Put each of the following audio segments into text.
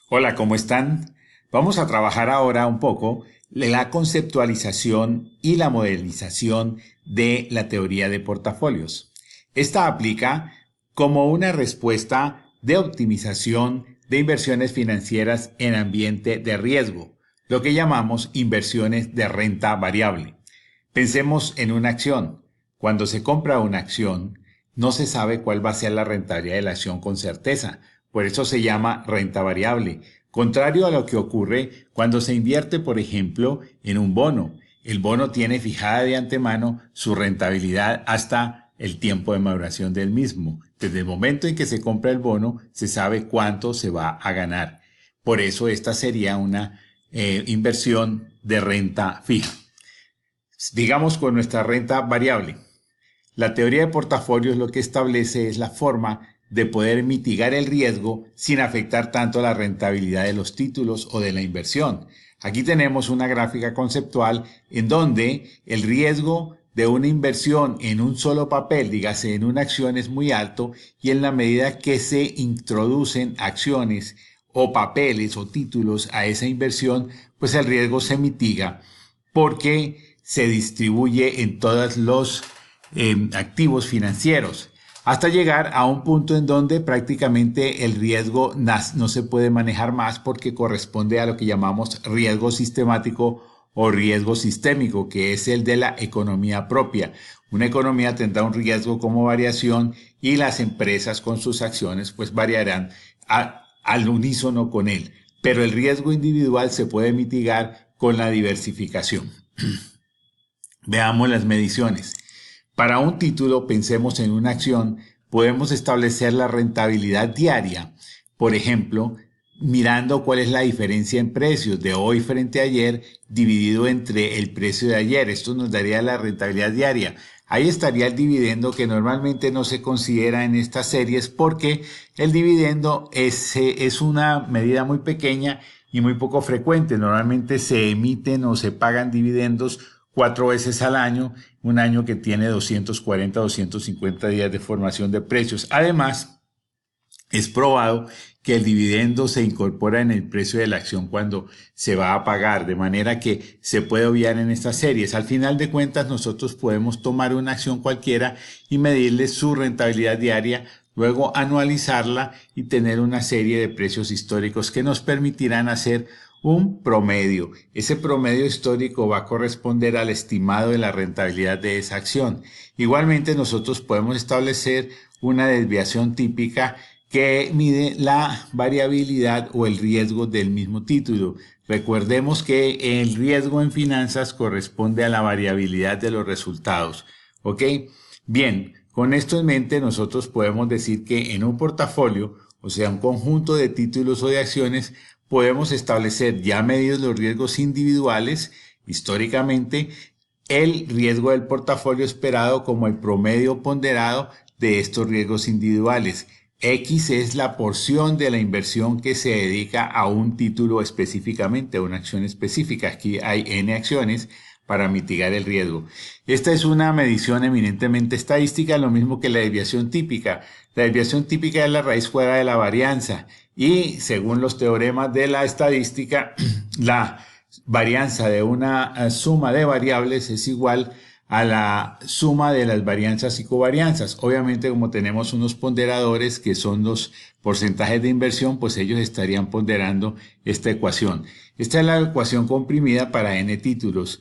Hola, ¿cómo están? Vamos a trabajar ahora un poco la conceptualización y la modelización de la teoría de portafolios. Esta aplica como una respuesta de optimización de inversiones financieras en ambiente de riesgo, lo que llamamos inversiones de renta variable. Pensemos en una acción. Cuando se compra una acción, no se sabe cuál va a ser la rentabilidad de la acción con certeza. Por eso se llama renta variable. Contrario a lo que ocurre cuando se invierte, por ejemplo, en un bono. El bono tiene fijada de antemano su rentabilidad hasta el tiempo de maduración del mismo. Desde el momento en que se compra el bono, se sabe cuánto se va a ganar. Por eso esta sería una inversión de renta fija. Digamos con nuestra renta variable. La teoría de portafolios lo que establece es la forma de poder mitigar el riesgo sin afectar tanto la rentabilidad de los títulos o de la inversión. Aquí tenemos una gráfica conceptual en donde el riesgo de una inversión en un solo papel, dígase en una acción, es muy alto, y en la medida que se introducen acciones o papeles o títulos a esa inversión, pues el riesgo se mitiga porque se distribuye en todos los activos financieros, hasta llegar a un punto en donde prácticamente el riesgo no se puede manejar más porque corresponde a lo que llamamos riesgo sistemático o riesgo sistémico, que es el de la economía propia. Una economía tendrá un riesgo como variación y las empresas con sus acciones pues variarán al unísono con él. Pero el riesgo individual se puede mitigar con la diversificación. Veamos las mediciones. Para un título, pensemos en una acción, podemos establecer la rentabilidad diaria. Por ejemplo, mirando cuál es la diferencia en precios de hoy frente a ayer dividido entre el precio de ayer. Esto nos daría la rentabilidad diaria. Ahí estaría el dividendo, que normalmente no se considera en estas series porque el dividendo es una medida muy pequeña y muy poco frecuente. Normalmente se emiten o se pagan dividendos 4 veces al año, un año que tiene 240, 250 días de formación de precios. Además, es probado que el dividendo se incorpora en el precio de la acción cuando se va a pagar, de manera que se puede obviar en estas series. Al final de cuentas, nosotros podemos tomar una acción cualquiera y medirle su rentabilidad diaria, luego anualizarla y tener una serie de precios históricos que nos permitirán hacer un promedio. Ese promedio histórico va a corresponder al estimado de la rentabilidad de esa acción. Igualmente, nosotros podemos establecer una desviación típica que mide la variabilidad o el riesgo del mismo título. Recordemos que el riesgo en finanzas corresponde a la variabilidad de los resultados. ¿Ok? Bien, con esto en mente nosotros podemos decir que en un portafolio, o sea, un conjunto de títulos o de acciones, podemos establecer, ya medidos los riesgos individuales, históricamente, el riesgo del portafolio esperado como el promedio ponderado de estos riesgos individuales. X es la porción de la inversión que se dedica a un título específicamente, a una acción específica. Aquí hay N acciones para mitigar el riesgo. Esta es una medición eminentemente estadística, lo mismo que la desviación típica. La desviación típica es la raíz fuera de la varianza y, según los teoremas de la estadística, la varianza de una suma de variables es igual a la suma de las varianzas y covarianzas. Obviamente, como tenemos unos ponderadores que son los porcentajes de inversión, pues ellos estarían ponderando esta ecuación. Esta es la ecuación comprimida para n títulos.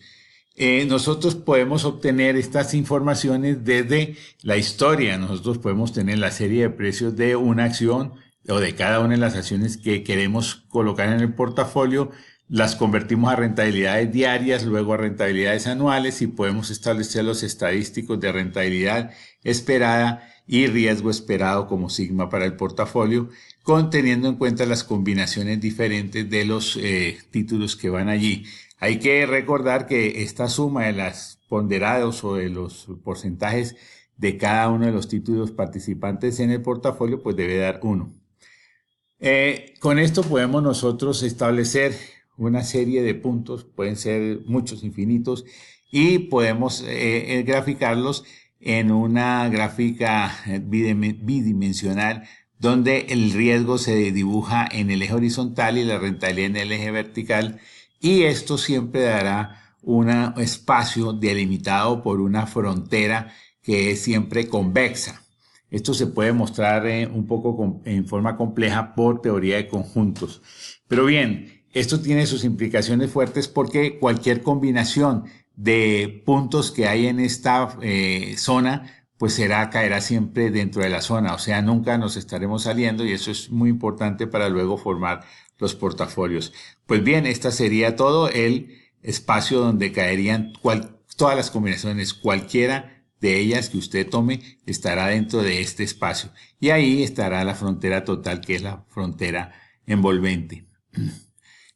Nosotros podemos obtener estas informaciones desde la historia. Nosotros podemos tener la serie de precios de una acción o de cada una de las acciones que queremos colocar en el portafolio, las convertimos a rentabilidades diarias, luego a rentabilidades anuales, y podemos establecer los estadísticos de rentabilidad esperada y riesgo esperado como sigma para el portafolio, teniendo en cuenta las combinaciones diferentes de los títulos que van allí. Hay que recordar que esta suma de las ponderados o de los porcentajes de cada uno de los títulos participantes en el portafolio pues debe dar 1. Con esto podemos nosotros establecer una serie de puntos, pueden ser muchos, infinitos, y podemos graficarlos en una gráfica bidimensional donde el riesgo se dibuja en el eje horizontal y la rentabilidad en el eje vertical, y esto siempre dará un espacio delimitado por una frontera que es siempre convexa. Esto se puede mostrar un poco en forma compleja por teoría de conjuntos. Pero bien, esto tiene sus implicaciones fuertes porque cualquier combinación de puntos que hay en esta zona pues caerá siempre dentro de la zona, o sea, nunca nos estaremos saliendo, y eso es muy importante para luego formar los portafolios. Pues bien, esta sería todo el espacio donde caerían todas las combinaciones, cualquiera de ellas que usted tome estará dentro de este espacio, y ahí estará la frontera total, que es la frontera envolvente.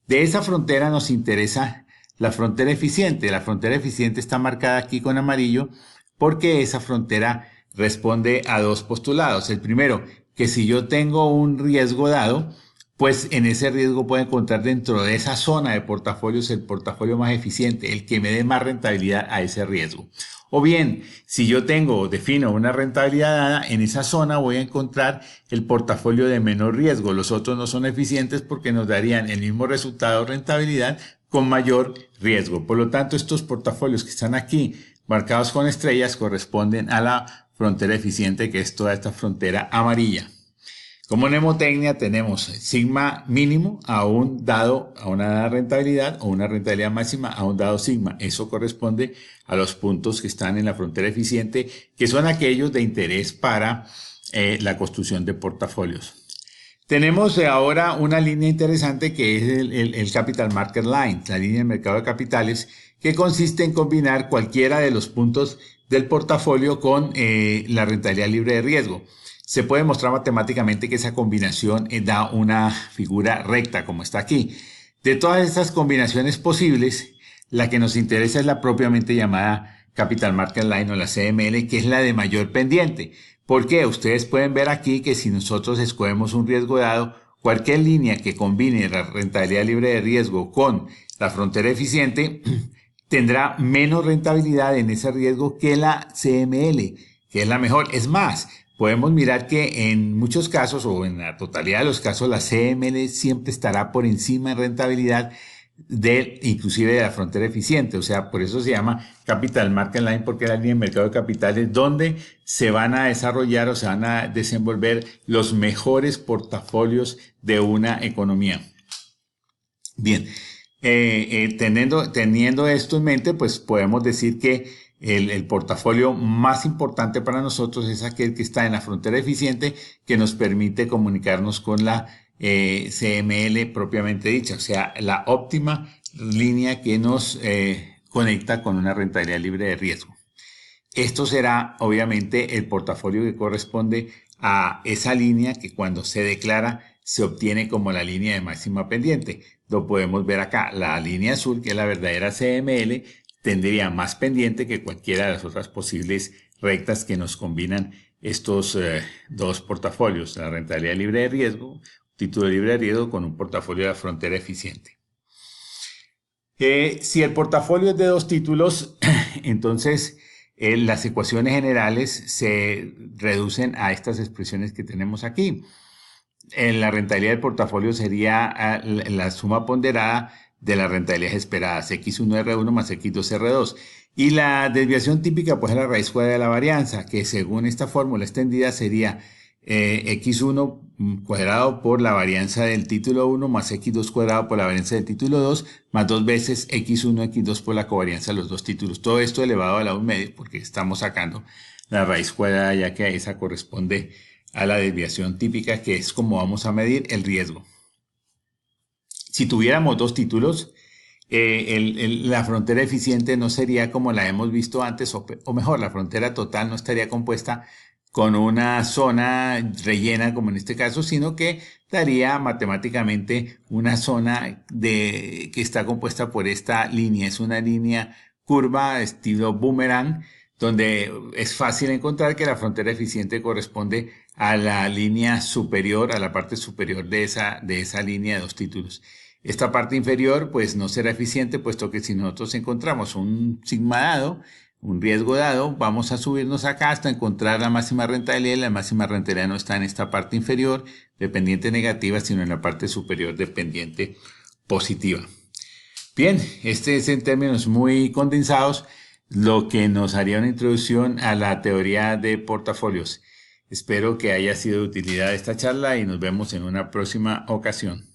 De esa frontera nos interesa la frontera eficiente. La frontera eficiente está marcada aquí con amarillo porque esa frontera responde a dos postulados. El primero, que si yo tengo un riesgo dado, pues en ese riesgo puedo encontrar dentro de esa zona de portafolios el portafolio más eficiente, el que me dé más rentabilidad a ese riesgo. O bien, si yo defino una rentabilidad dada, en esa zona voy a encontrar el portafolio de menor riesgo. Los otros no son eficientes porque nos darían el mismo resultado de rentabilidad con mayor riesgo. Por lo tanto, estos portafolios que están aquí marcados con estrellas corresponden a la frontera eficiente, que es toda esta frontera amarilla. Como mnemotecnia tenemos sigma mínimo a un dado, a una rentabilidad, o una rentabilidad máxima a un dado sigma. Eso corresponde a los puntos que están en la frontera eficiente, que son aquellos de interés para la construcción de portafolios. Tenemos ahora una línea interesante que es el Capital Market Line, la línea de mercado de capitales, que consiste en combinar cualquiera de los puntos del portafolio con la rentabilidad libre de riesgo. Se puede mostrar matemáticamente que esa combinación da una figura recta, como está aquí. De todas estas combinaciones posibles, la que nos interesa es la propiamente llamada Capital Market Line, o la CML, que es la de mayor pendiente. ¿Por qué? Ustedes pueden ver aquí que si nosotros escogemos un riesgo dado, cualquier línea que combine la rentabilidad libre de riesgo con la frontera eficiente tendrá menos rentabilidad en ese riesgo que la CML, que es la mejor. Es más, podemos mirar que en muchos casos, o en la totalidad de los casos, la CML siempre estará por encima en rentabilidad inclusive de la frontera eficiente. O sea, por eso se llama Capital Market Line, porque es la línea de mercado de capitales donde se van a desarrollar o se van a desenvolver los mejores portafolios de una economía. Bien, teniendo esto en mente, pues podemos decir que el portafolio más importante para nosotros es aquel que está en la frontera eficiente, que nos permite comunicarnos con la CML propiamente dicha, o sea, la óptima línea que nos conecta con una rentabilidad libre de riesgo. Esto será obviamente el portafolio que corresponde a esa línea que cuando se declara se obtiene como la línea de máxima pendiente. Lo podemos ver acá. La línea azul, que es la verdadera CML, tendría más pendiente que cualquiera de las otras posibles rectas que nos combinan estos dos portafolios, la rentabilidad libre de riesgo, título libre de riesgo con un portafolio de la frontera eficiente. Si el portafolio es de dos títulos, entonces las ecuaciones generales se reducen a estas expresiones que tenemos aquí. La rentabilidad del portafolio sería la suma ponderada de las rentabilidades esperadas, X1R1 más X2R2. Y la desviación típica, pues es la raíz cuadrada de la varianza, que según esta fórmula extendida sería X1 cuadrado por la varianza del título 1 más X2 cuadrado por la varianza del título 2 más 2 veces X1, X2 por la covarianza de los dos títulos. Todo esto elevado a la 1/2 porque estamos sacando la raíz cuadrada, ya que esa corresponde a la desviación típica, que es como vamos a medir el riesgo. Si tuviéramos dos títulos, la frontera eficiente no sería como la hemos visto antes, o mejor, la frontera total no estaría compuesta con una zona rellena como en este caso, sino que daría matemáticamente una zona que está compuesta por esta línea. Es una línea curva estilo boomerang, donde es fácil encontrar que la frontera eficiente corresponde a la línea superior, a la parte superior de esa línea de dos títulos. Esta parte inferior pues no será eficiente, puesto que si nosotros encontramos un sigma dado, un riesgo dado, vamos a subirnos acá hasta encontrar la máxima rentabilidad. La máxima rentabilidad no está en esta parte inferior de pendiente negativa, sino en la parte superior de pendiente positiva. Bien, este es en términos muy condensados lo que nos haría una introducción a la teoría de portafolios. Espero que haya sido de utilidad esta charla y nos vemos en una próxima ocasión.